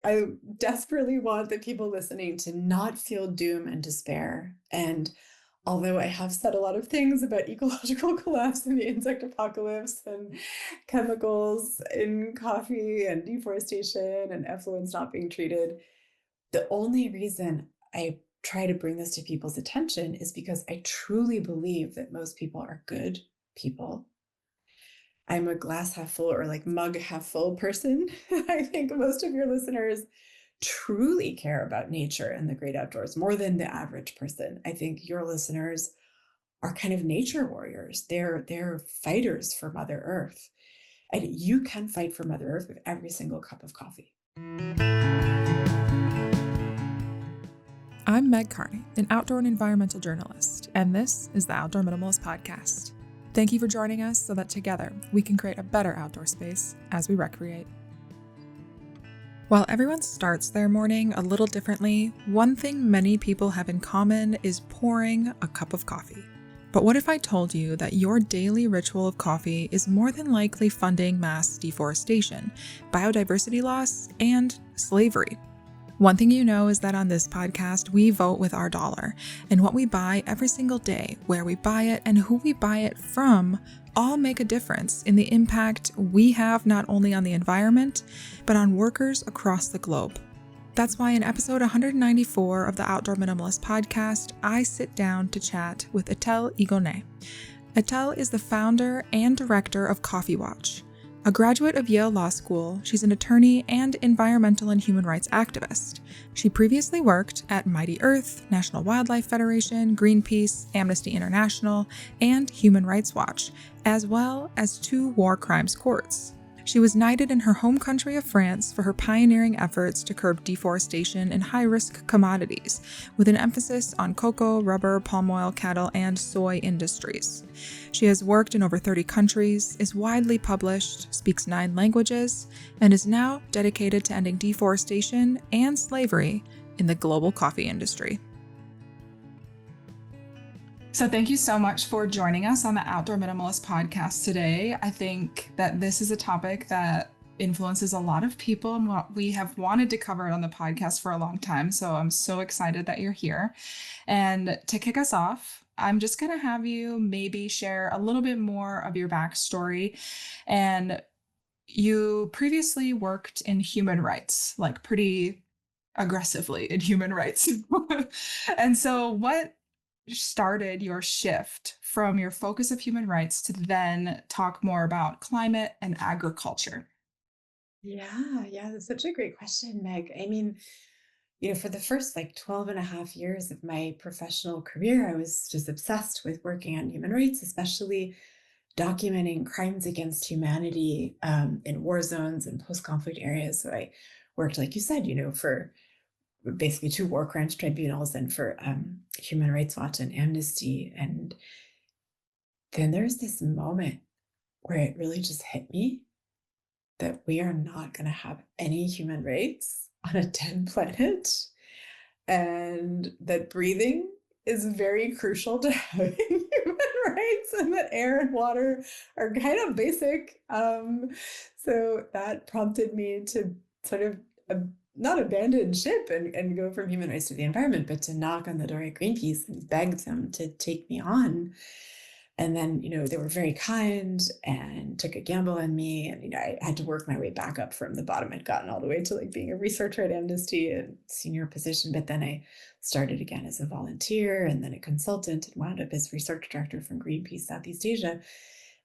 I desperately want the people listening to not feel doom and despair. And although I have said a lot of things about ecological collapse and the insect apocalypse and chemicals in coffee and deforestation and effluents not being treated, the only reason I try to bring this to people's attention is because I truly believe that most people are good people. I'm a glass half full or like mug half full person. I think most of your listeners truly care about nature and the great outdoors more than the average person. I think your listeners are kind of nature warriors. They're fighters for Mother Earth. And you can fight for Mother Earth with every single cup of coffee. I'm Meg Carney, an outdoor and environmental journalist, and this is the Outdoor Minimalist podcast. Thank you for joining us so that together we can create a better outdoor space as we recreate. While everyone starts their morning a little differently, one thing many people have in common is pouring a cup of coffee. But what if I told you that your daily ritual of coffee is more than likely funding mass deforestation, biodiversity loss, and slavery? One thing you know is that on this podcast, we vote with our dollar, and what we buy every single day, where we buy it, and who we buy it from all make a difference in the impact we have not only on the environment, but on workers across the globe. That's why in episode 194 of the Outdoor Minimalist podcast, I sit down to chat with Etelle Higonnet. Etelle is the founder and director of Coffee Watch. A graduate of Yale Law School, she's an attorney and environmental and human rights activist. She previously worked at Mighty Earth, National Wildlife Federation, Greenpeace, Amnesty International, and Human Rights Watch, as well as 2 war crimes courts. She was knighted in her home country of France for her pioneering efforts to curb deforestation in high-risk commodities, with an emphasis on cocoa, rubber, palm oil, cattle, and soy industries. She has worked in over 30 countries, is widely published, speaks 9 languages, and is now dedicated to ending deforestation and slavery in the global coffee industry. So thank you so much for joining us on the Outdoor Minimalist podcast today. I think that this is a topic that influences a lot of people and what we have wanted to cover on the podcast for a long time. So I'm so excited that you're here. And to kick us off, I'm just going to have you maybe share a little bit more of your backstory. And you previously worked in human rights, like pretty aggressively in human rights. And so what started your shift from your focus of human rights to then talk more about climate and agriculture? Yeah, that's such a great question, Meg. I mean, for the first like 12 and a half years of my professional career, I was just obsessed with working on human rights, especially documenting crimes against humanity in war zones and post-conflict areas. So I worked, like you said, for basically 2 war crimes tribunals and for Human Rights Watch and Amnesty. And then there's this moment where it really just hit me that we are not going to have any human rights on a dead planet, and that breathing is very crucial to having human rights, and that air and water are kind of basic. So that prompted me to sort of not abandon ship and go from human rights to the environment, but to knock on the door at Greenpeace and beg them to take me on. And then, they were very kind and took a gamble on me. And, I had to work my way back up from the bottom. I'd gotten all the way to like being a researcher at Amnesty, a senior position. But then I started again as a volunteer and then a consultant and wound up as research director from Greenpeace Southeast Asia.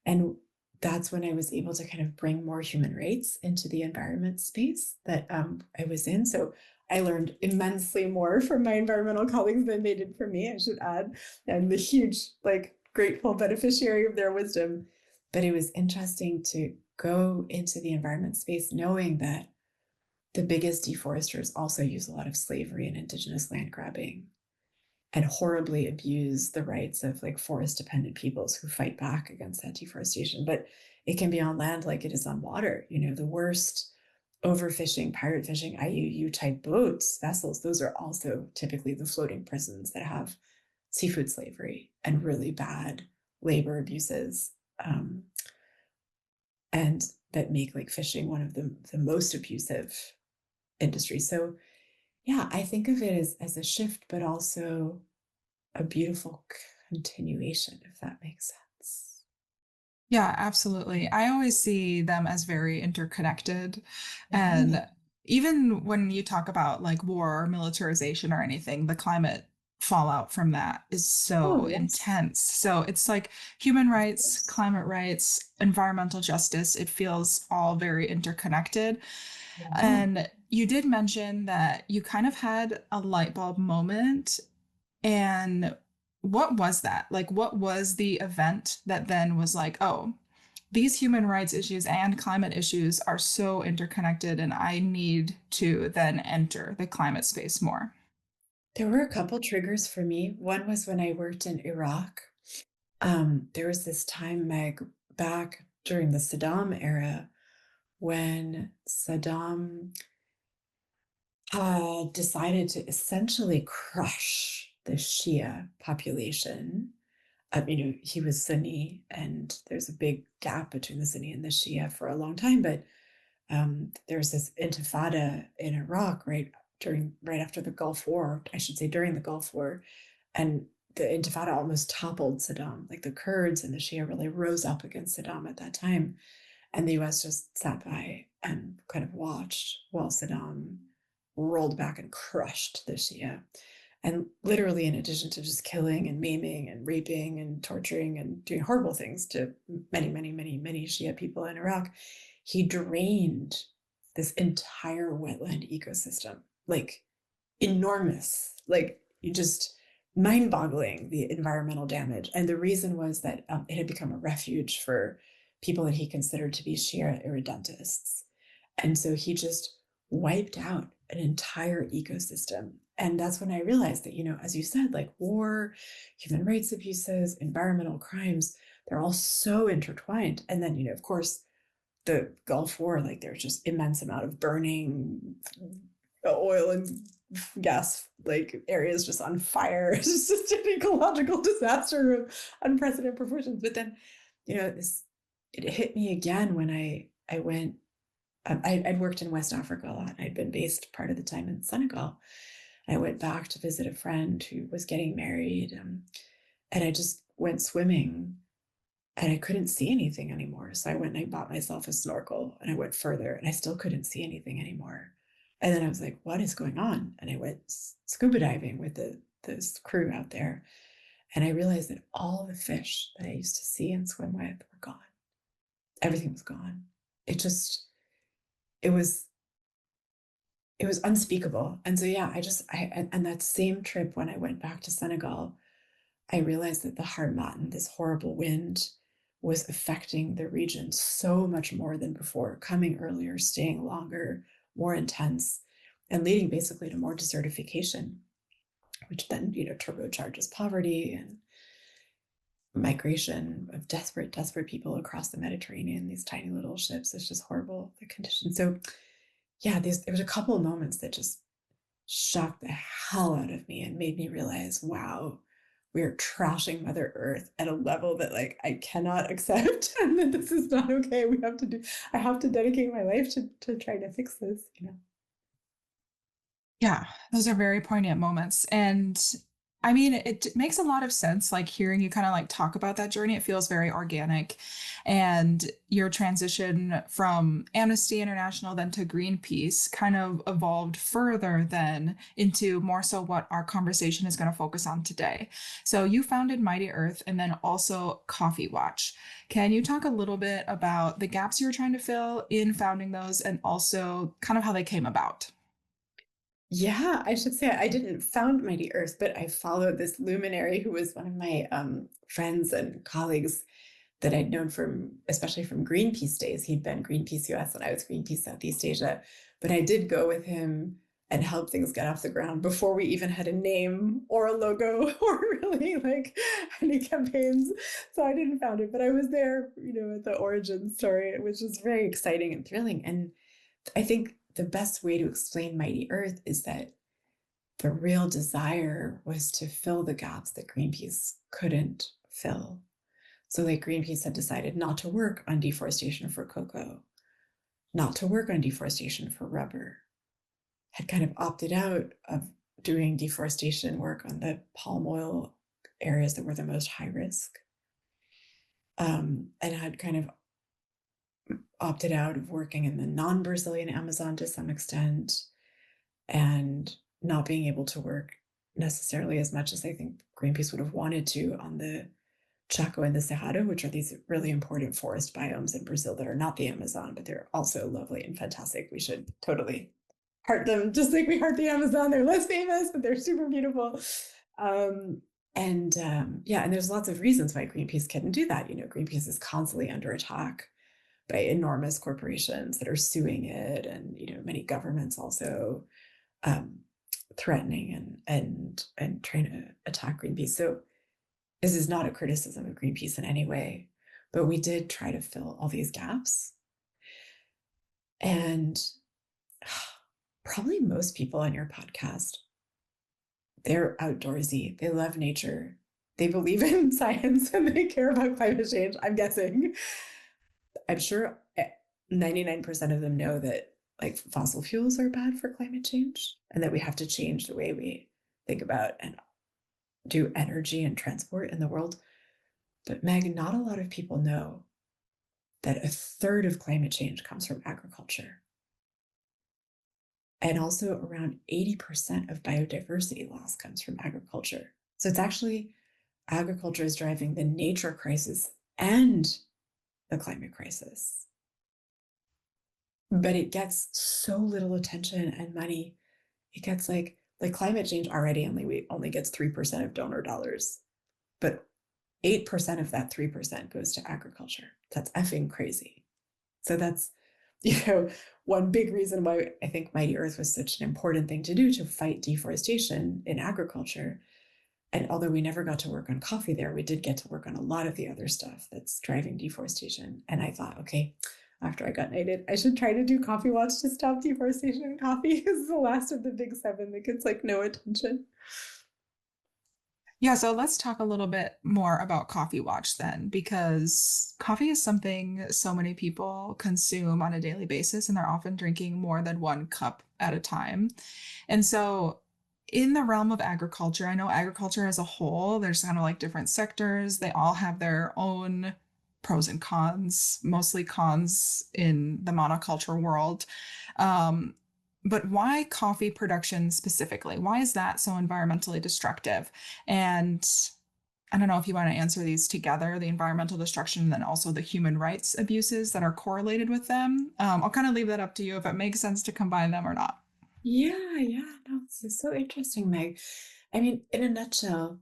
And that's when I was able to kind of bring more human rights into the environment space that I was in. So I learned immensely more from my environmental colleagues than they did from me, I should add. I'm the huge, grateful beneficiary of their wisdom. But it was interesting to go into the environment space knowing that the biggest deforesters also use a lot of slavery and indigenous land grabbing and horribly abuse the rights of forest dependent peoples who fight back against that deforestation. But it can be on land like it is on water. The worst overfishing, pirate fishing, IUU type boats, vessels, those are also typically the floating prisons that have seafood slavery and really bad labor abuses, and that make fishing one of the most abusive industry. So yeah, I think of it as a shift, but also a beautiful continuation, if that makes sense. Yeah, absolutely. I always see them as very interconnected. Yeah. And even when you talk about like war or militarization or anything, the climate fallout from that is Oh, so yes. intense. So it's like human Of rights, course. climate rights, environmental justice, it feels all very interconnected. Yeah. And you did mention that you kind of had a light bulb moment. And what was that? Like, what was the event that then was like, oh, these human rights issues and climate issues are so interconnected, and I need to then enter the climate space more? There were a couple triggers for me. One was when I worked in Iraq. There was this time, Meg, back during the Saddam era when Saddam decided to essentially crush the Shia population. He was Sunni, and there's a big gap between the Sunni and the Shia for a long time. But there was this intifada in Iraq right after the Gulf War, I should say during the Gulf War, and the intifada almost toppled Saddam. Like the Kurds and the Shia really rose up against Saddam at that time, and the U.S. just sat by and kind of watched while Saddam rolled back and crushed the Shia. And literally, in addition to just killing and maiming and raping and torturing and doing horrible things to many, many, many, many Shia people in Iraq, he drained this entire wetland ecosystem, like enormous, like you just mind boggling the environmental damage. And the reason was that it had become a refuge for people that he considered to be Shia irredentists. And so he just wiped out an entire ecosystem. And that's when I realized that, as you said, like war, human rights abuses, environmental crimes, they're all so intertwined. And then, of course, the Gulf War, like there's just immense amount of burning oil and gas, like areas just on fire. It's just an ecological disaster of unprecedented proportions. But then, it hit me again when I went. I'd worked in West Africa a lot. I'd been based part of the time in Senegal. I went back to visit a friend who was getting married, and I just went swimming and I couldn't see anything anymore. So I went and I bought myself a snorkel and I went further and I still couldn't see anything anymore. And then I was like, what is going on? And I went scuba diving with this crew out there. And I realized that all the fish that I used to see and swim with were gone. Everything was gone. It just, it was, it was unspeakable. And so, yeah, and that same trip when I went back to Senegal, I realized that the Harmattan, this horrible wind, was affecting the region so much more than before, coming earlier, staying longer, more intense, and leading basically to more desertification, which then, turbocharges poverty and migration of desperate, desperate people across the Mediterranean, these tiny little ships. It's just horrible, the conditions. So yeah, there was a couple of moments that just shocked the hell out of me and made me realize, wow, we are trashing Mother Earth at a level that like I cannot accept, and that this is not okay. I have to dedicate my life to trying to fix this. Yeah, those are very poignant moments. And I mean, it makes a lot of sense, like hearing you kind of like talk about that journey. It feels very organic. And your transition from Amnesty International then to Greenpeace kind of evolved further then into more so what our conversation is going to focus on today. So you founded Mighty Earth and then also Coffee Watch. Can you talk a little bit about the gaps you were trying to fill in founding those and also kind of how they came about? Yeah, I should say I didn't found Mighty Earth, but I followed this luminary who was one of my friends and colleagues that I'd known especially from Greenpeace days. He'd been Greenpeace US and I was Greenpeace Southeast Asia. But I did go with him and help things get off the ground before we even had a name or a logo or really like any campaigns. So I didn't found it, but I was there, at the origin story, which is very exciting and thrilling. And I think the best way to explain Mighty Earth is that the real desire was to fill the gaps that Greenpeace couldn't fill. So, like, Greenpeace had decided not to work on deforestation for cocoa, not to work on deforestation for rubber, had kind of opted out of doing deforestation work on the palm oil areas that were the most high risk, and had kind of opted out of working in the non-Brazilian Amazon to some extent, and not being able to work necessarily as much as I think Greenpeace would have wanted to on the Chaco and the Cerrado, which are these really important forest biomes in Brazil that are not the Amazon, but they're also lovely and fantastic. We should totally heart them just like we heart the Amazon. They're less famous, but they're super beautiful. Yeah, and there's lots of reasons why Greenpeace couldn't do that. Greenpeace is constantly under attack by enormous corporations that are suing it, and many governments also um, threatening and trying to attack Greenpeace. So this is not a criticism of Greenpeace in any way, but we did try to fill all these gaps. And probably most people on your podcast, they're outdoorsy, they love nature, they believe in science, and they care about climate change, I'm guessing. I'm sure 99% of them know that like fossil fuels are bad for climate change, and that we have to change the way we think about and do energy and transport in the world. But Meg, not a lot of people know that a third of climate change comes from agriculture. And also around 80% of biodiversity loss comes from agriculture. So it's actually agriculture is driving the nature crisis and the climate crisis. But it gets so little attention and money. It gets like climate change already only gets 3% of donor dollars, but 8% of that 3% goes to agriculture. That's effing crazy. So that's, one big reason why I think Mighty Earth was such an important thing to do to fight deforestation in agriculture. And although we never got to work on coffee there, we did get to work on a lot of the other stuff that's driving deforestation. And I thought, okay, after I got knighted, I should try to do Coffee Watch to stop deforestation in coffee. This is the last of the big seven that gets like no attention. Yeah, so let's talk a little bit more about Coffee Watch then, because coffee is something so many people consume on a daily basis, and they're often drinking more than one cup at a time. And so, in the realm of agriculture, I know agriculture as a whole, there's kind of like different sectors, they all have their own pros and cons, mostly cons in the monoculture world. Um, but why coffee production specifically? Why is that so environmentally destructive? And I don't know if you want to answer these together, the environmental destruction and then also the human rights abuses that are correlated with them. I'll kind of leave that up to you if it makes sense to combine them or not. Yeah, no, this is so interesting, Meg. I mean, in a nutshell,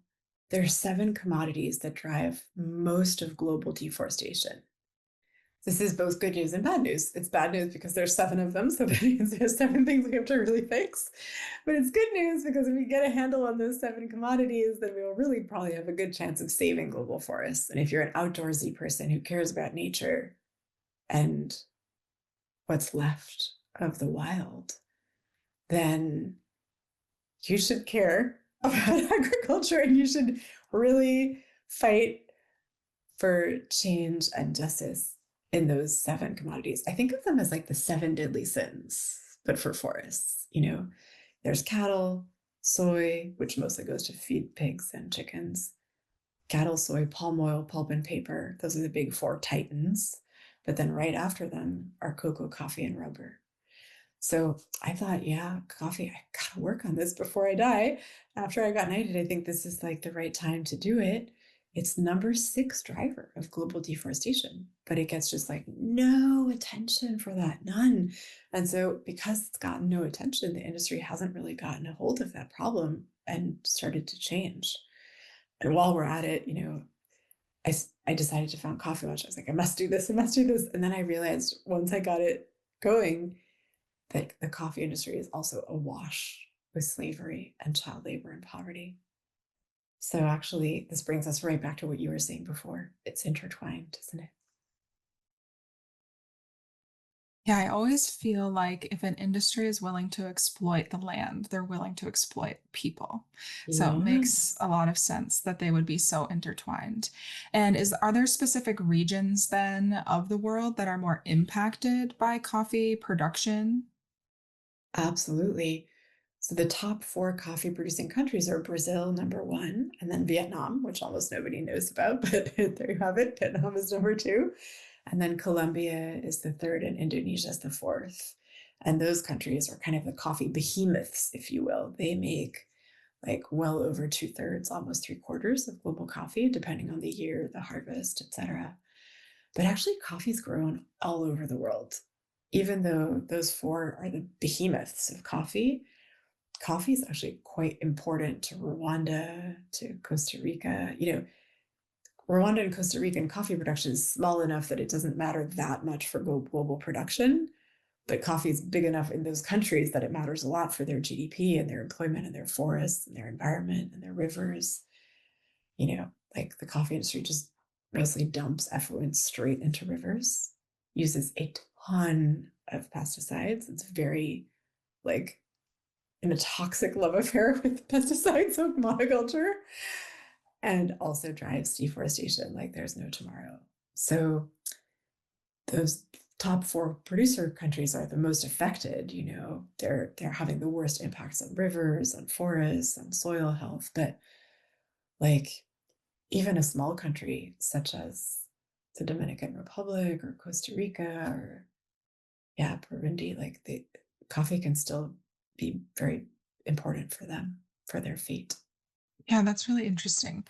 there are 7 commodities that drive most of global deforestation. This is both good news and bad news. It's bad news because there's 7 of them, so that means there's 7 things we have to really fix. But it's good news because if we get a handle on those 7 commodities, then we will really probably have a good chance of saving global forests. And if you're an outdoorsy person who cares about nature and what's left of the wild, then you should care about agriculture, and you should really fight for change and justice in those 7 commodities. I think of them as like the 7 deadly sins, but for forests. There's cattle, soy, which mostly goes to feed pigs and chickens, cattle, soy, palm oil, pulp, and paper. Those are the big 4 titans. But then right after them are cocoa, coffee, and rubber. So I thought, yeah, coffee, I gotta work on this before I die. After I got knighted, I think this is like the right time to do it. It's number 6 driver of global deforestation, but it gets just like no attention for that, none. And so because it's gotten no attention, the industry hasn't really gotten a hold of that problem and started to change. And while we're at it, I decided to found Coffee Watch. I was like, I must do this, I must do this. And then I realized once I got it going, that the coffee industry is also awash with slavery and child labor and poverty. So actually, this brings us right back to what you were saying before. It's intertwined, isn't it? Yeah, I always feel like if an industry is willing to exploit the land, they're willing to exploit people. So it makes Yes. a lot of sense that they would be so intertwined. And are there specific regions then of the world that are more impacted by coffee production? Absolutely. So the top four coffee producing countries are Brazil, number one, and then Vietnam, which almost nobody knows about, but there you have it. Vietnam is number two. And then Colombia is the third, and Indonesia is the fourth. And those countries are kind of the coffee behemoths, if you will. They make like well over two-thirds, almost three-quarters of global coffee, depending on the year, the harvest, etc. But actually, coffee is grown all over the world. Even though those four are the behemoths of coffee, coffee is actually quite important to Rwanda, to Costa Rica. Rwanda and Costa Rican coffee production is small enough that it doesn't matter that much for global production, but coffee is big enough in those countries that it matters a lot for their GDP and their employment and their forests and their environment and their rivers. Like the coffee industry just mostly dumps effluent straight into rivers, uses a ton of pesticides. It's very like in a toxic love affair with pesticides of monoculture, and also drives deforestation like there's no tomorrow. So those top four producer countries are the most affected. They're having the worst impacts on rivers, on forests, on soil health. But like even a small country such as the Dominican Republic or Costa Rica or Burundi, like the coffee can still be very important for them, for their fate. Yeah, that's really interesting.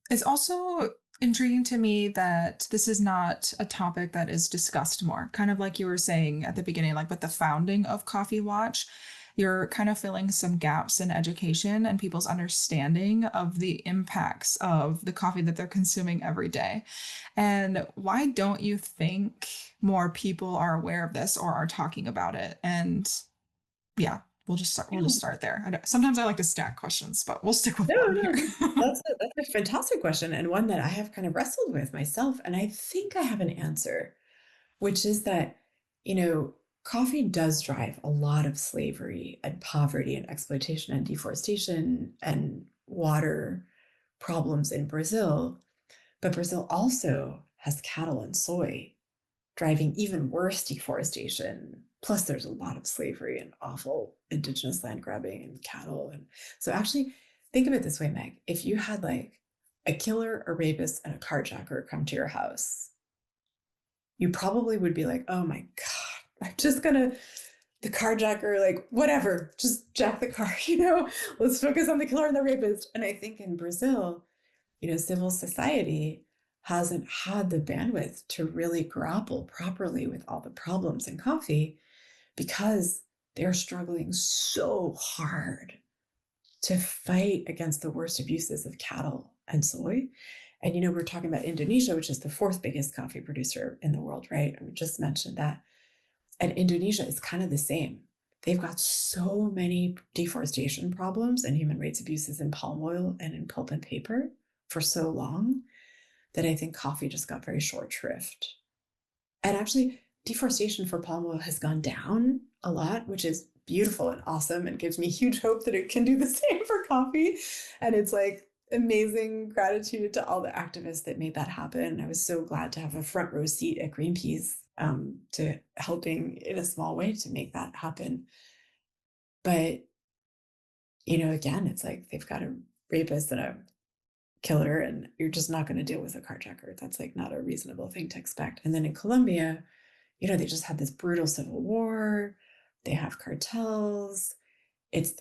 It's also intriguing to me that this is not a topic that is discussed more. Kind of like you were saying at the beginning, like with the founding of Coffee Watch, you're kind of filling some gaps in education and people's understanding of the impacts of the coffee that they're consuming every day. And why don't you think more people are aware of this or are talking about it? And yeah, we'll just start there. Sometimes I like to stack questions, but we'll stick with No, one no, here. that's a fantastic question, and one that I have kind of wrestled with myself, and I think I have an answer, which is that, you know, coffee does drive a lot of slavery and poverty and exploitation and deforestation and water problems in Brazil. But Brazil also has cattle and soy driving even worse deforestation. Plus, there's a lot of slavery and awful indigenous land grabbing and cattle. And so, actually, think of it this way, Meg. If you had like a killer, a rapist, and a carjacker come to your house, you probably would be like, oh my God, I'm just gonna, the carjacker, like, whatever, just jack the car, let's focus on the killer and the rapist. And I think in Brazil, civil society hasn't had the bandwidth to really grapple properly with all the problems in coffee because they're struggling so hard to fight against the worst abuses of cattle and soy. And, we're talking about Indonesia, which is the fourth biggest coffee producer in the world, right? And we just mentioned that. And Indonesia is kind of the same. They've got so many deforestation problems and human rights abuses in palm oil and in pulp and paper for so long that I think coffee just got very short shrift. And actually, deforestation for palm oil has gone down a lot, which is beautiful and awesome and gives me huge hope that it can do the same for coffee. And it's like amazing gratitude to all the activists that made that happen. I was so glad to have a front row seat at Greenpeace to helping in a small way to make that happen. But, again, it's like they've got a rapist and a killer, and you're just not going to deal with a carjacker. That's like not a reasonable thing to expect. And then in Colombia, they just had this brutal civil war. They have cartels. It's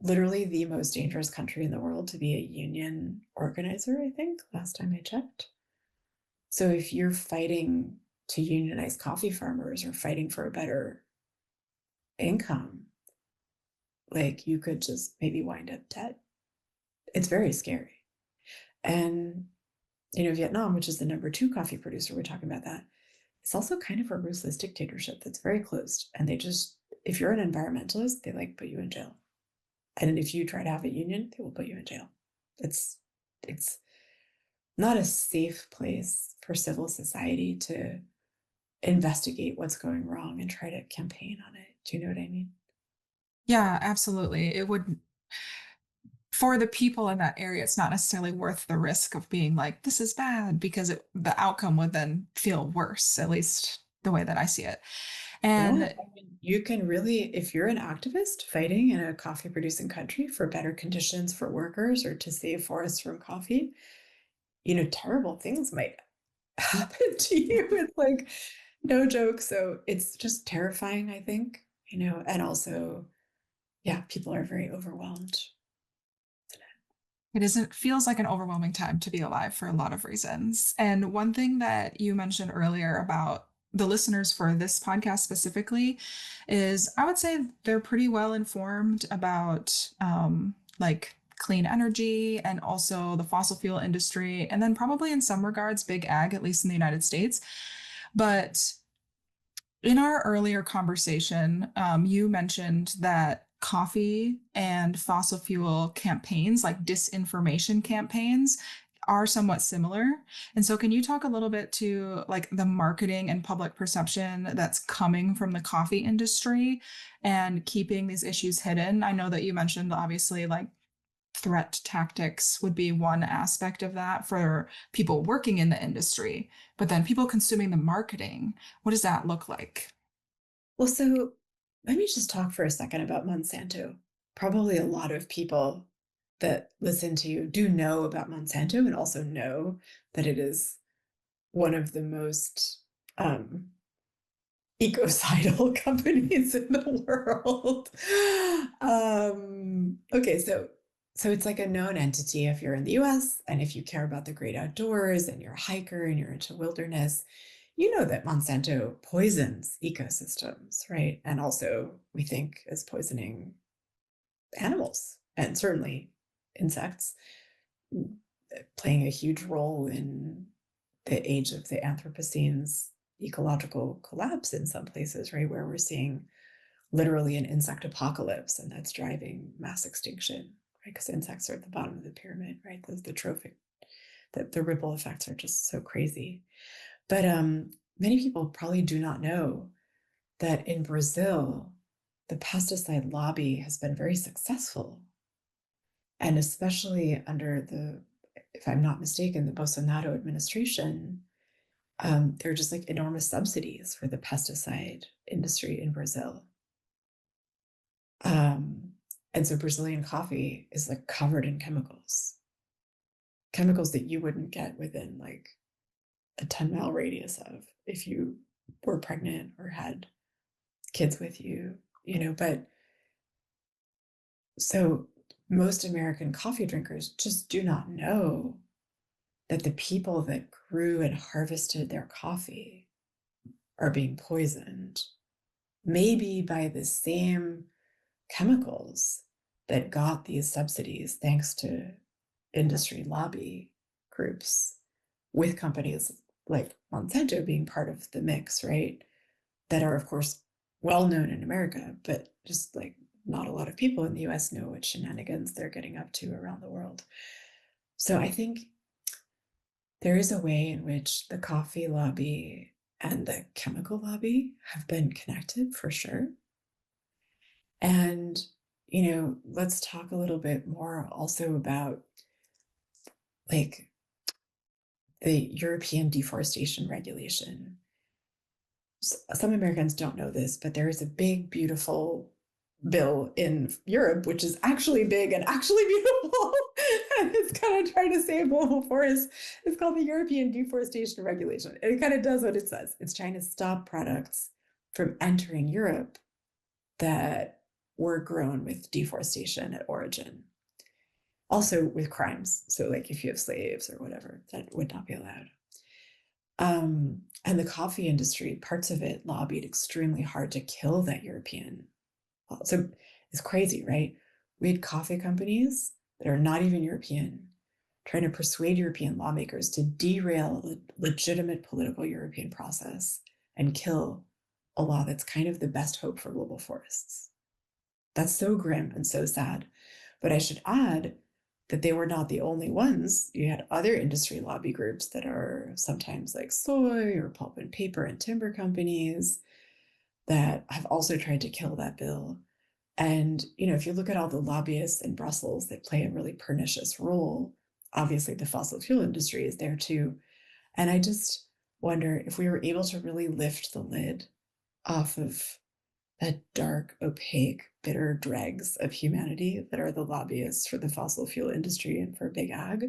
literally the most dangerous country in the world to be a union organizer, I think, last time I checked. So if you're fighting to unionize coffee farmers or fighting for a better income, like you could just maybe wind up dead. It's very scary. And, Vietnam, which is the number two coffee producer, we're talking about that. It's also kind of a ruthless dictatorship that's very closed. And if you're an environmentalist, they like put you in jail. And if you try to have a union, they will put you in jail. It's not a safe place for civil society to investigate what's going wrong and try to campaign on it. Do you know what I mean? Yeah, absolutely. It would, for the people in that area, it's not necessarily worth the risk of being like, this is bad, because the outcome would then feel worse, at least the way that I see it. Yeah, And I mean, you can really, if you're an activist fighting in a coffee producing country for better conditions for workers or to save forests from coffee, terrible things might happen to you. It's like no joke. So it's just terrifying, I think, and also, yeah, people are very overwhelmed. feels like an overwhelming time to be alive for a lot of reasons. And one thing that you mentioned earlier about the listeners for this podcast specifically is I would say they're pretty well informed about like clean energy and also the fossil fuel industry, and then probably in some regards, big ag, at least in the United States. But in our earlier conversation, you mentioned that coffee and fossil fuel campaigns, like disinformation campaigns, are somewhat similar. And so, can you talk a little bit to like the marketing and public perception that's coming from the coffee industry and keeping these issues hidden? I know that you mentioned obviously like threat tactics would be one aspect of that for people working in the industry, but then people consuming the marketing, what does that look like? Well, so let me just talk for a second about Monsanto. Probably a lot of people that listen to you do know about Monsanto and also know that it is one of the most ecocidal companies in the world. Okay, so it's like a known entity if you're in the US and if you care about the great outdoors and you're a hiker and you're into wilderness, you know that Monsanto poisons ecosystems, right? And also we think is poisoning animals and certainly insects, playing a huge role in the age of the Anthropocene's ecological collapse in some places, right? Where we're seeing literally an insect apocalypse, and that's driving mass extinction, right? Because insects are at the bottom of the pyramid, right? The trophic, the ripple effects are just so crazy. But many people probably do not know that in Brazil, the pesticide lobby has been very successful. And especially under if I'm not mistaken, the Bolsonaro administration, there are just like enormous subsidies for the pesticide industry in Brazil. And so Brazilian coffee is like covered in chemicals that you wouldn't get within like a 10-mile radius of if you were pregnant or had kids with you, but so most American coffee drinkers just do not know that the people that grew and harvested their coffee are being poisoned, maybe by the same chemicals that got these subsidies thanks to industry lobby groups, with companies like Monsanto being part of the mix, right? That are, of course, well known in America, but just like not a lot of people in the US know what shenanigans they're getting up to around the world. So I think there is a way in which the coffee lobby and the chemical lobby have been connected for sure. And, let's talk a little bit more also about like the European deforestation regulation. Some Americans don't know this, but there is a big, beautiful bill in Europe, which is actually big and actually beautiful. And it's kind of trying to save global forests. It's called the European Deforestation Regulation. And it kind of does what it says. It's trying to stop products from entering Europe that were grown with deforestation at origin. Also with crimes. So like if you have slaves or whatever, that would not be allowed. And the coffee industry, parts of it lobbied extremely hard to kill that European. So it's crazy, right? We had coffee companies that are not even European trying to persuade European lawmakers to derail a legitimate political European process and kill a law that's kind of the best hope for global forests. That's so grim and so sad. But I should add that they were not the only ones. You had other industry lobby groups that are sometimes like soy or pulp and paper and timber companies that have also tried to kill that bill. And, if you look at all the lobbyists in Brussels that play a really pernicious role, obviously the fossil fuel industry is there too. And I just wonder if we were able to really lift the lid off of the dark, opaque, bitter dregs of humanity that are the lobbyists for the fossil fuel industry and for big ag?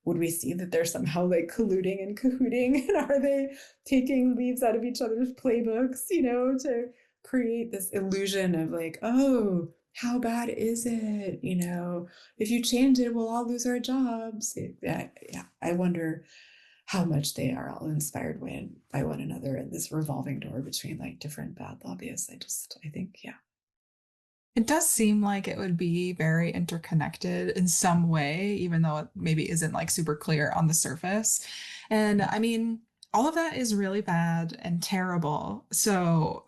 Would we see that they're somehow like colluding and cahooting? And are they taking leaves out of each other's playbooks, to create this illusion of like, oh, how bad is it? If you change it, we'll all lose our jobs. Yeah, I wonder how much they are all inspired by one another in this revolving door between like different bad lobbyists. I think, yeah. It does seem like it would be very interconnected in some way, even though it maybe isn't like super clear on the surface. And I mean, all of that is really bad and terrible. So,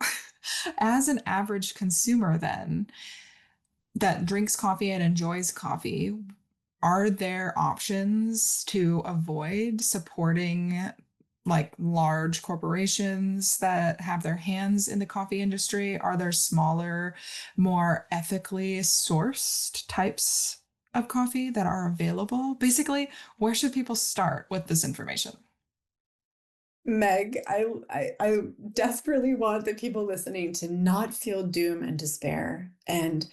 as an average consumer, then that drinks coffee and enjoys coffee, are there options to avoid supporting like large corporations that have their hands in the coffee industry? Are there smaller, more ethically sourced types of coffee that are available? Basically, where should people start with this information? Meg, I desperately want the people listening to not feel doom and despair. And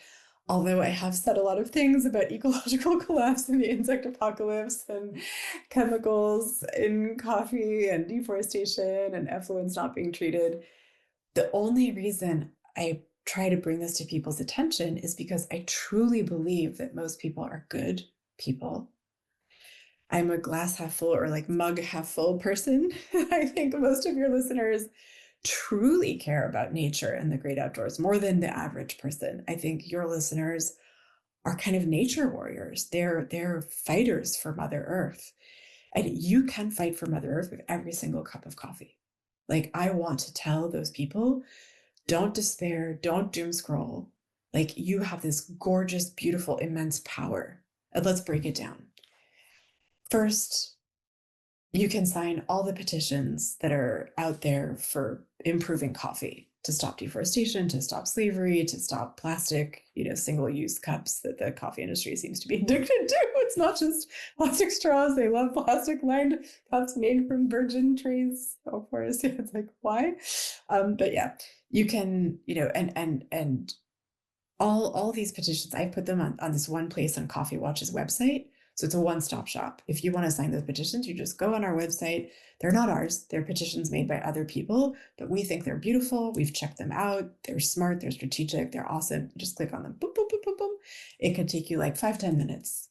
although I have said a lot of things about ecological collapse and the insect apocalypse and chemicals in coffee and deforestation and effluents not being treated, the only reason I try to bring this to people's attention is because I truly believe that most people are good people. I'm a glass half full or like mug half full person. I think most of your listeners truly care about nature and the great outdoors more than the average person. I think your listeners are kind of nature warriors. They're fighters for Mother Earth. And you can fight for Mother Earth with every single cup of coffee. Like, I want to tell those people, don't despair, don't doom scroll. Like, you have this gorgeous, beautiful, immense power. And let's break it down. First, you can sign all the petitions that are out there for improving coffee, to stop deforestation, to stop slavery, to stop plastic, single-use cups that the coffee industry seems to be addicted to. It's not just plastic straws. They love plastic-lined cups made from virgin trees. Of course, it's like, why? But yeah, you can, and all these petitions, I put them on this one place on Coffee Watch's website. So it's a one-stop shop. If you want to sign those petitions, you just go on our website. They're not ours. They're petitions made by other people, but we think they're beautiful. We've checked them out. They're smart. They're strategic. They're awesome. You just click on them. Boom, boom, boom, boom, boom. It can take you like 5-10 minutes.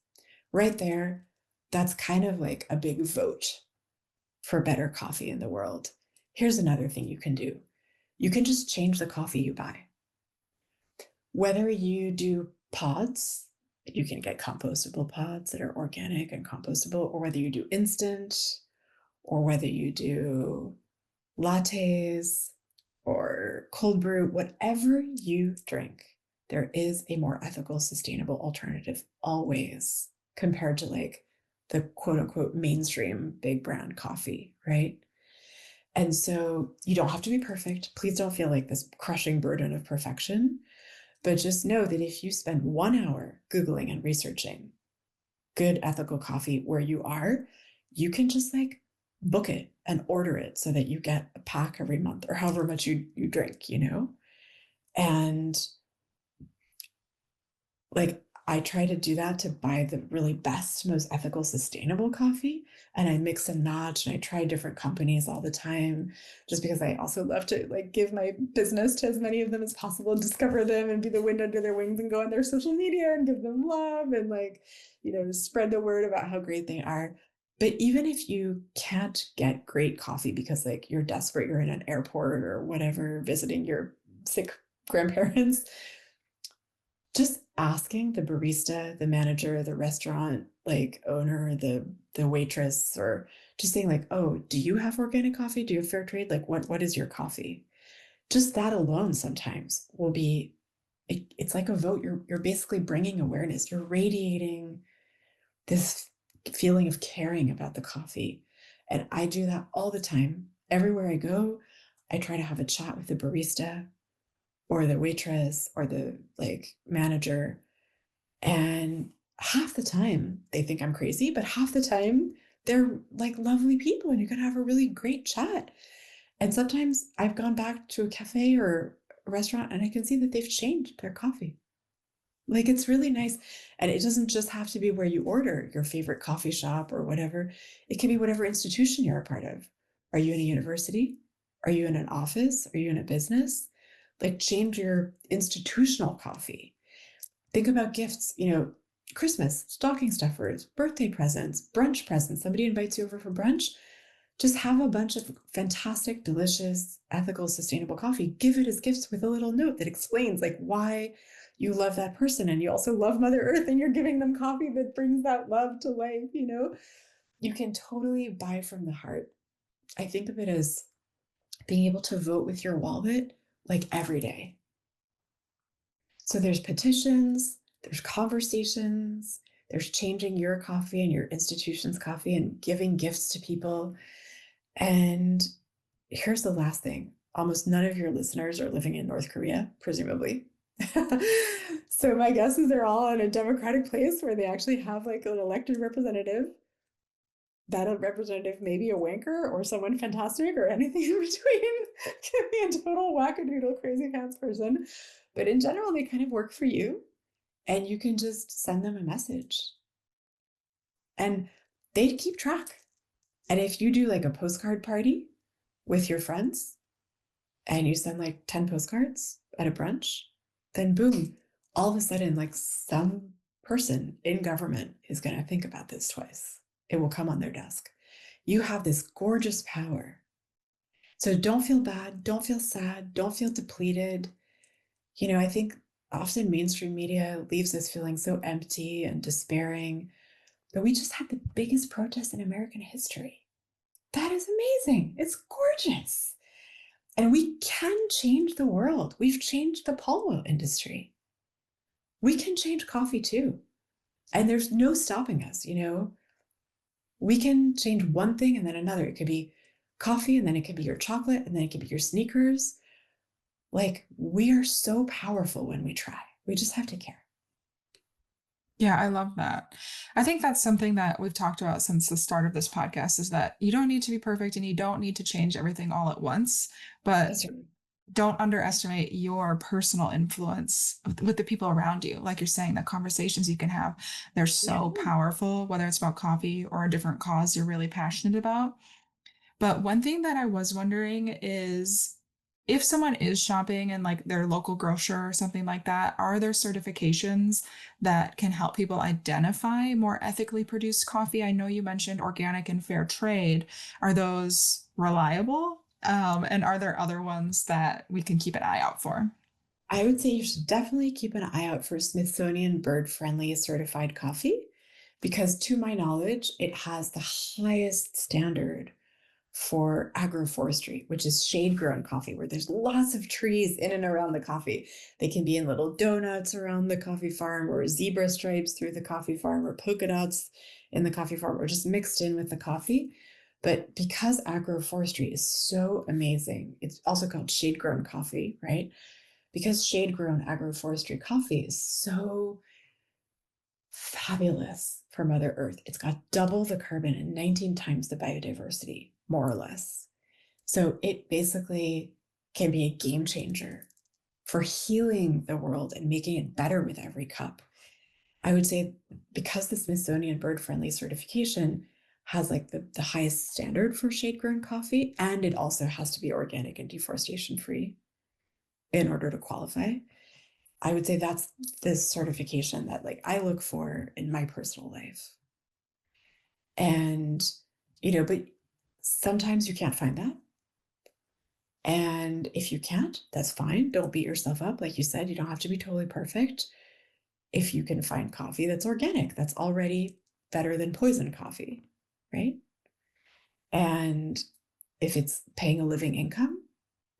Right there, that's kind of like a big vote for better coffee in the world. Here's another thing you can do. You can just change the coffee you buy. Whether you do pods, you can get compostable pods that are organic and compostable, or whether you do instant, or whether you do lattes or cold brew, whatever you drink, there is a more ethical, sustainable alternative always, compared to like the quote unquote mainstream big brand coffee, right? And so you don't have to be perfect. Please don't feel like this crushing burden of perfection. But just know that if you spend 1 hour Googling and researching good ethical coffee where you are, you can just like book it and order it so that you get a pack every month or however much you drink, And like, I try to do that to buy the really best, most ethical, sustainable coffee. And I mix and match and I try different companies all the time, just because I also love to like give my business to as many of them as possible, discover them and be the wind under their wings and go on their social media and give them love and like, spread the word about how great they are. But even if you can't get great coffee because like you're desperate, you're in an airport or whatever, visiting your sick grandparents, just asking the barista, the manager, the restaurant like owner, the waitress, or just saying like, oh, do you have organic coffee? Do you have fair trade? Like, what is your coffee? Just that alone sometimes will be, it's like a vote. You're basically bringing awareness. You're radiating this feeling of caring about the coffee. And I do that all the time. Everywhere I go, I try to have a chat with the barista or the waitress or the like manager. And half the time they think I'm crazy, but half the time they're like lovely people and you're going to have a really great chat. And sometimes I've gone back to a cafe or a restaurant and I can see that they've changed their coffee. Like it's really nice. And it doesn't just have to be where you order your favorite coffee shop or whatever. It can be whatever institution you're a part of. Are you in a university? Are you in an office? Are you in a business? Like change your institutional coffee. Think about gifts, Christmas, stocking stuffers, birthday presents, brunch presents. Somebody invites you over for brunch. Just have a bunch of fantastic, delicious, ethical, sustainable coffee. Give it as gifts with a little note that explains like why you love that person and you also love Mother Earth and you're giving them coffee that brings that love to life. You can totally buy from the heart. I think of it as being able to vote with your wallet like every day. So there's petitions, there's conversations, there's changing your coffee and your institution's coffee and giving gifts to people. And here's the last thing. Almost none of your listeners are living in North Korea, presumably. So my guess is they're all in a democratic place where they actually have like an elected representative. That representative may be a wanker or someone fantastic or anything in between. Could be a total wackadoodle crazy pants person. But in general, they kind of work for you and you can just send them a message and they keep track. And if you do like a postcard party with your friends and you send like 10 postcards at a brunch, then boom, all of a sudden, like some person in government is going to think about this twice. It will come on their desk. You have this gorgeous power. So don't feel bad. Don't feel sad. Don't feel depleted. I think often mainstream media leaves us feeling so empty and despairing, but we just had the biggest protest in American history. That is amazing. It's gorgeous. And we can change the world. We've changed the palm oil industry. We can change coffee too. And there's no stopping us. We can change one thing and then another. It could be coffee, and then it could be your chocolate, and then it could be your sneakers. Like, we are so powerful when we try. We just have to care. Yeah, I love that. I think that's something that we've talked about since the start of this podcast is that you don't need to be perfect and you don't need to change everything all at once, but That's right. don't underestimate your personal influence with the people around you. Like you're saying, the conversations you can have, they're Yeah. so powerful, whether it's about coffee or a different cause you're really passionate about. But one thing that I was wondering is if someone is shopping in like their local grocer or something like that, are there certifications that can help people identify more ethically produced coffee? I know you mentioned organic and fair trade. Are those reliable? And are there other ones that we can keep an eye out for? I would say you should definitely keep an eye out for Smithsonian bird friendly certified coffee because, to my knowledge, it has the highest standard for agroforestry, which is shade grown coffee, where there's lots of trees in and around the coffee. They can be in little donuts around the coffee farm, or zebra stripes through the coffee farm, or polka dots in the coffee farm, or just mixed in with the coffee. But because agroforestry is so amazing, it's also called shade grown coffee, right? Because shade grown agroforestry coffee is so fabulous for Mother Earth. It's got double the carbon and 19 times the biodiversity, more or less. So it basically can be a game changer for healing the world and making it better with every cup. I would say because the Smithsonian bird friendly certification has like the highest standard for shade grown coffee, and it also has to be organic and deforestation free in order to qualify. I would say that's the certification that like I look for in my personal life. And, but sometimes you can't find that. And if you can't, that's fine. Don't beat yourself up. Like you said, you don't have to be totally perfect. If you can find coffee that's organic, that's already better than poison coffee, right? And if it's paying a living income,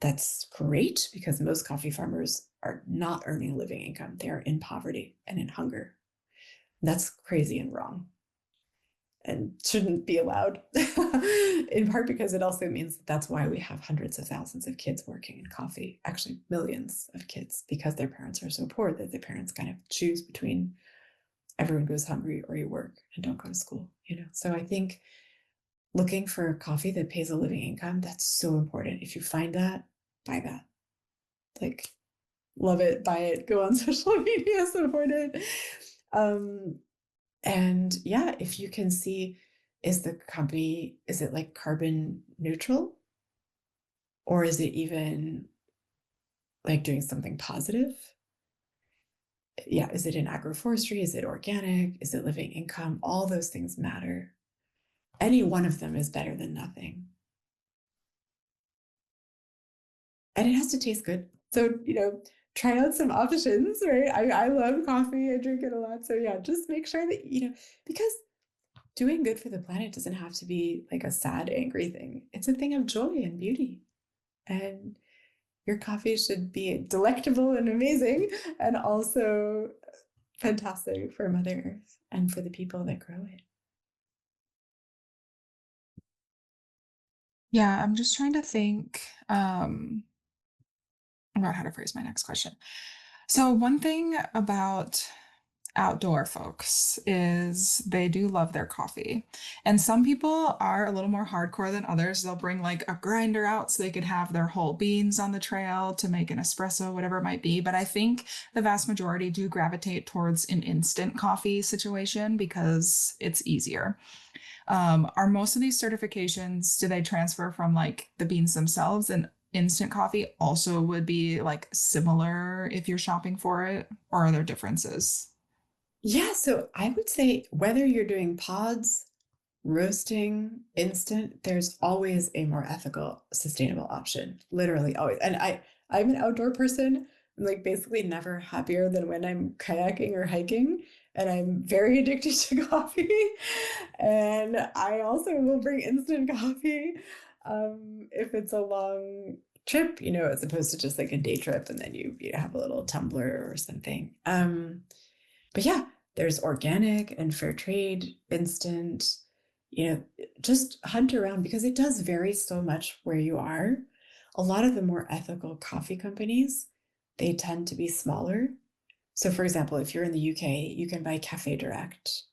that's great because most coffee farmers are not earning a living income. They are in poverty and in hunger. That's crazy and wrong and shouldn't be allowed, in part because it also means that's why we have hundreds of thousands of kids working in coffee, actually millions of kids, because their parents are so poor that the parents kind of choose between everyone goes hungry or you work and don't go to school. So I think looking for coffee that pays a living income, that's so important. If you find that, buy that. Like, love it, buy it, go on social media, support it. Um, and yeah, if you can see, is the company, is it like carbon neutral? Or is it even like doing something positive? Yeah, is it in agroforestry? Is it organic? Is it living income? All those things matter. Any one of them is better than nothing. And it has to taste good. So, try out some options, right? I love coffee. I drink it a lot. So yeah, just make sure that, because doing good for the planet doesn't have to be like a sad, angry thing. It's a thing of joy and beauty. And your coffee should be delectable and amazing, and also fantastic for Mother Earth and for the people that grow it. Yeah, I'm just trying to think about how to phrase my next question. So, one thing about outdoor folks is they do love their coffee. And some people are a little more hardcore than others. They'll bring like a grinder out so they could have their whole beans on the trail to make an espresso, whatever it might be. But I think the vast majority do gravitate towards an instant coffee situation because it's easier. Are most of these certifications, do they transfer from like the beans themselves, and instant coffee also would be like similar if you're shopping for it, or are there differences? Yeah, so I would say whether you're doing pods, roasting, instant, there's always a more ethical, sustainable option. Literally always. And I'm an outdoor person. I'm like basically never happier than when I'm kayaking or hiking. And I'm very addicted to coffee. And I also will bring instant coffee if it's a long trip, as opposed to just like a day trip and then you have a little tumbler or something. But yeah, there's organic and fair trade, instant, just hunt around because it does vary so much where you are. A lot of the more ethical coffee companies, they tend to be smaller. So for example, if you're in the UK, you can buy Cafe Direct,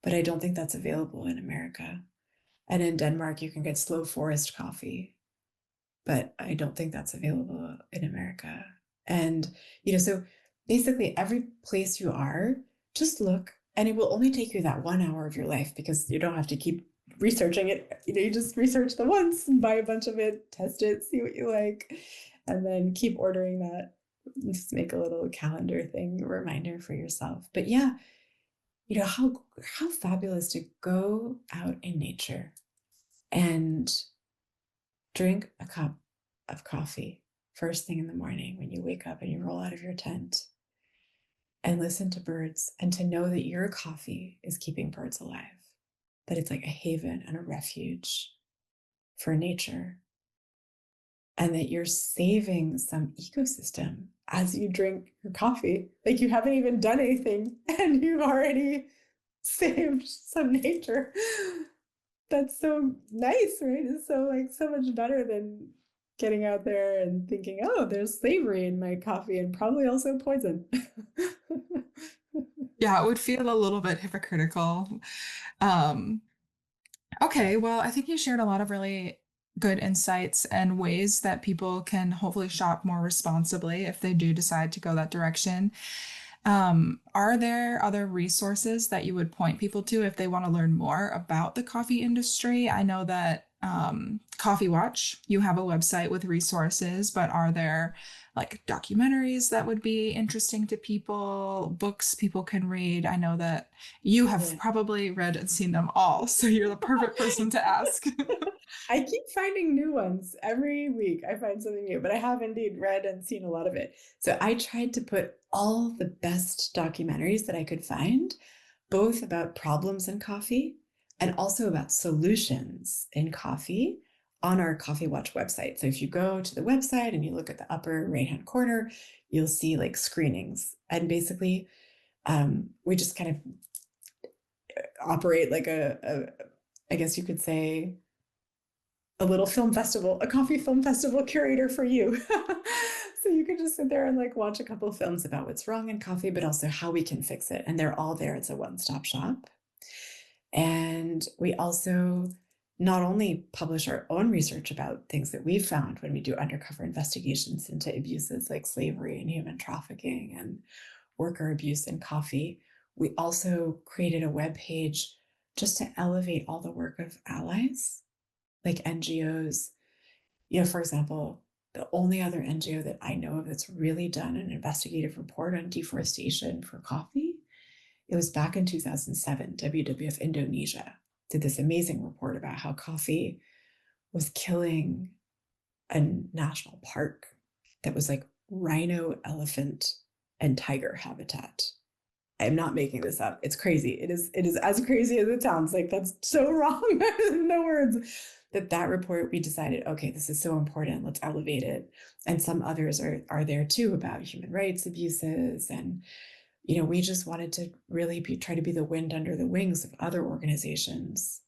but I don't think that's available in America. And in Denmark, you can get slow forest coffee, but I don't think that's available in America. And, so basically every place you are, just look, and it will only take you that 1 hour of your life because you don't have to keep researching it. You just research the once and buy a bunch of it, test it, see what you like, and then keep ordering that. Just make a little calendar thing, a reminder for yourself. But yeah, how fabulous to go out in nature and drink a cup of coffee first thing in the morning when you wake up and you roll out of your tent and listen to birds, and to know that your coffee is keeping birds alive, that it's like a haven and a refuge for nature, and that you're saving some ecosystem as you drink your coffee. Like you haven't even done anything and you've already saved some nature. That's so nice, right? It's so like so much better than getting out there and thinking, oh, there's slavery in my coffee and probably also poison. Yeah, it would feel a little bit hypocritical. Um, okay, well, I think you shared a lot of really good insights and ways that people can hopefully shop more responsibly if they do decide to go that direction. Are there other resources that you would point people to if they want to learn more about the coffee industry? I know that Coffee Watch, you have a website with resources, but are there like documentaries that would be interesting to people, books people can read? I know that you have Yeah. probably read and seen them all, so you're the perfect person to ask. I keep finding new ones every week. I find something new, but I have indeed read and seen a lot of it. So I tried to put all the best documentaries that I could find, both about problems in coffee and also about solutions in coffee, on our Coffee Watch website. So if you go to the website and you look at the upper right-hand corner, you'll see like screenings. And basically, we just kind of operate like I guess you could say, a little film festival, a coffee film festival curator for you. So you can just sit there and like watch a couple of films about what's wrong in coffee, but also how we can fix it. And they're all there. It's a one-stop shop. And we also not only publish our own research about things that we've found when we do undercover investigations into abuses like slavery and human trafficking and worker abuse in coffee, we also created a web page just to elevate all the work of allies, like NGOs. For example, the only other NGO that I know of that's really done an investigative report on deforestation for coffee, it was back in 2007. WWF Indonesia did this amazing report about how coffee was killing a national park that was like rhino, elephant, and tiger habitat. I'm not making this up. It's crazy. It is as crazy as it sounds. Like, that's so wrong. No words. That report, we decided, okay, this is so important. Let's elevate it. And some others are there too about human rights abuses. And, we just wanted to really try to be the wind under the wings of other organizations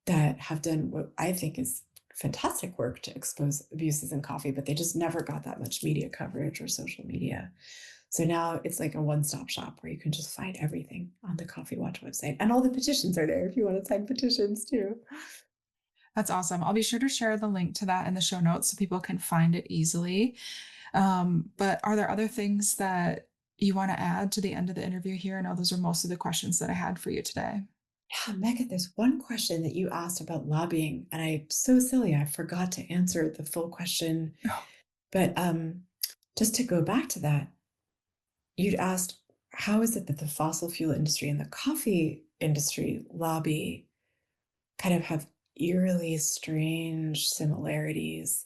that have done what I think is fantastic work to expose abuses in coffee, but they just never got that much media coverage or social media. So now it's like a one-stop shop where you can just find everything on the Coffee Watch website. And all the petitions are there if you want to sign petitions too. That's awesome. I'll be sure to share the link to that in the show notes so people can find it easily. But are there other things that you want to add to the end of the interview here? I know those are most of the questions that I had for you today. Yeah, Megan, there's one question that you asked about lobbying, and I'm so silly, I forgot to answer the full question. But just to go back to that, you'd asked, how is it that the fossil fuel industry and the coffee industry lobby kind of have eerily strange similarities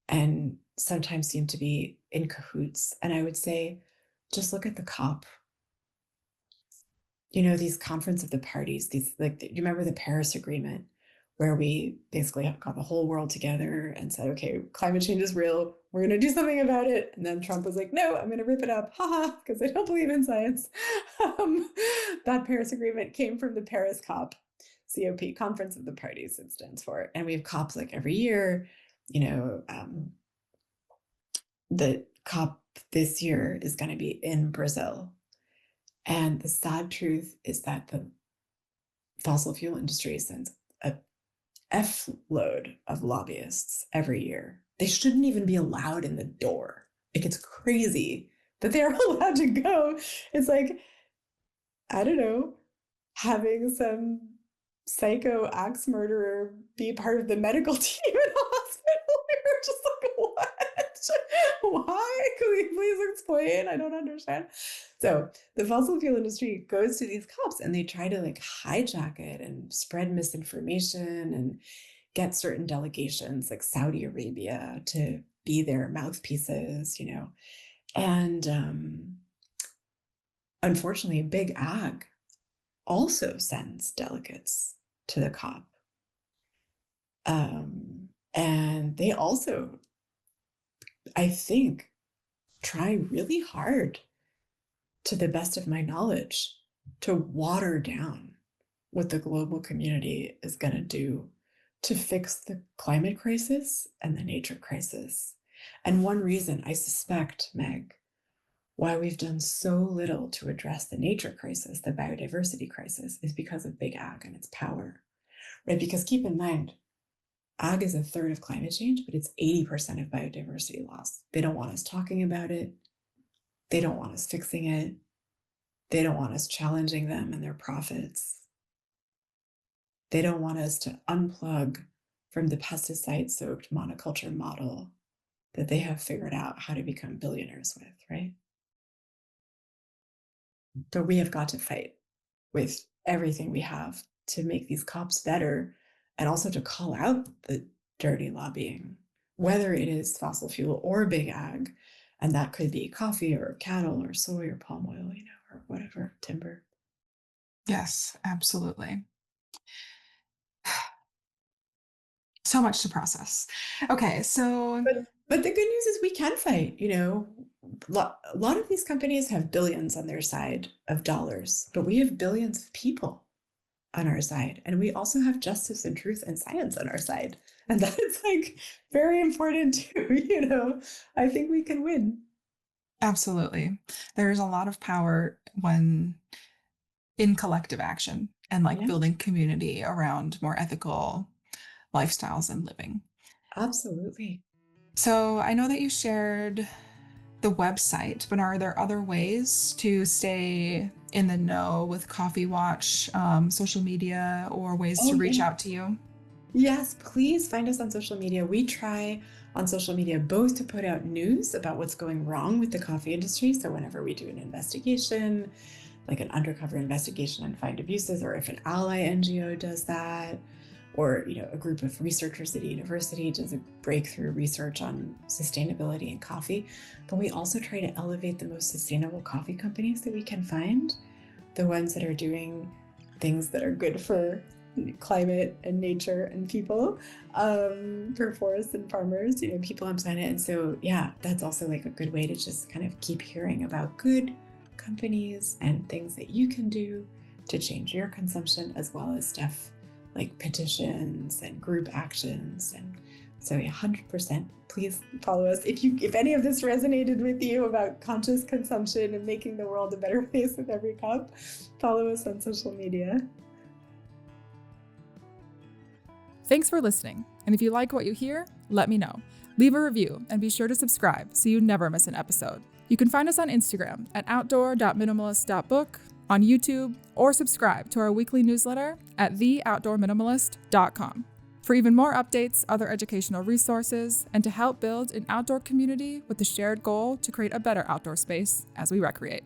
and sometimes seem to be in cahoots? And I would say, just look at the COP. These conference of the parties, these, like, do you remember the Paris Agreement, where we basically got the whole world together and said, okay, climate change is real. We're going to do something about it. And then Trump was like, no, I'm going to rip it up. Haha, because I don't believe in science. That Paris Agreement came from the Paris COP, COP, Conference of the Parties, it stands for. And we have COPs like every year. The COP this year is going to be in Brazil. And the sad truth is that the fossil fuel industry sends a F load of lobbyists every year. They shouldn't even be allowed in the door. It gets crazy that they're allowed to go. It's like, I don't know, having some psycho axe murderer be part of the medical team in a hospital. You're just like, what? Why? Can we please explain? I don't understand. So the fossil fuel industry goes to these COPs and they try to like hijack it and spread misinformation and get certain delegations like Saudi Arabia to be their mouthpieces, And unfortunately, Big Ag also sends delegates to the COP. And they also, I think, try really hard, to the best of my knowledge, to water down what the global community is going to do to fix the climate crisis and the nature crisis. And one reason I suspect, Meg, why we've done so little to address the nature crisis, the biodiversity crisis, is because of Big Ag and its power, right? Because keep in mind, ag is a third of climate change, but it's 80% of biodiversity loss. They don't want us talking about it. They don't want us fixing it. They don't want us challenging them and their profits. They don't want us to unplug from the pesticide-soaked monoculture model that they have figured out how to become billionaires with, right? So we have got to fight with everything we have to make these COPs better, and also to call out the dirty lobbying, whether it is fossil fuel or Big Ag. And that could be coffee or cattle or soy or palm oil, or whatever, timber. Yes, absolutely. So much to process. Okay, so But the good news is we can fight. A lot of these companies have billions on their side of dollars, but we have billions of people on our side. And we also have justice and truth and science on our side. And that is like very important too. I think we can win. absolutely. There's a lot of power when in collective action and like Yeah. building community around more ethical lifestyles and living. Absolutely. So I know that you shared the website, but are there other ways to stay in the know with Coffee Watch, social media, or ways Oh, to reach yeah. out to you? Yes, please find us on social media. We try on social media both to put out news about what's going wrong with the coffee industry. So whenever we do an investigation, like an undercover investigation and find abuses, or if an ally NGO does that, or a group of researchers at a university does a breakthrough research on sustainability in coffee. But we also try to elevate the most sustainable coffee companies that we can find, the ones that are doing things that are good for climate and nature and people, for forests and farmers, people on planet. And so, yeah, that's also like a good way to just kind of keep hearing about good companies and things that you can do to change your consumption, as well as stuff like petitions and group actions. And so, yeah, 100%. Please follow us. If any of this resonated with you about conscious consumption and making the world a better place with every cup, follow us on social media. Thanks for listening. And if you like what you hear, let me know. Leave a review and be sure to subscribe so you never miss an episode. You can find us on Instagram at outdoor.minimalist.book, on YouTube, or subscribe to our weekly newsletter at theoutdoorminimalist.com. For even more updates, other educational resources, and to help build an outdoor community with the shared goal to create a better outdoor space as we recreate.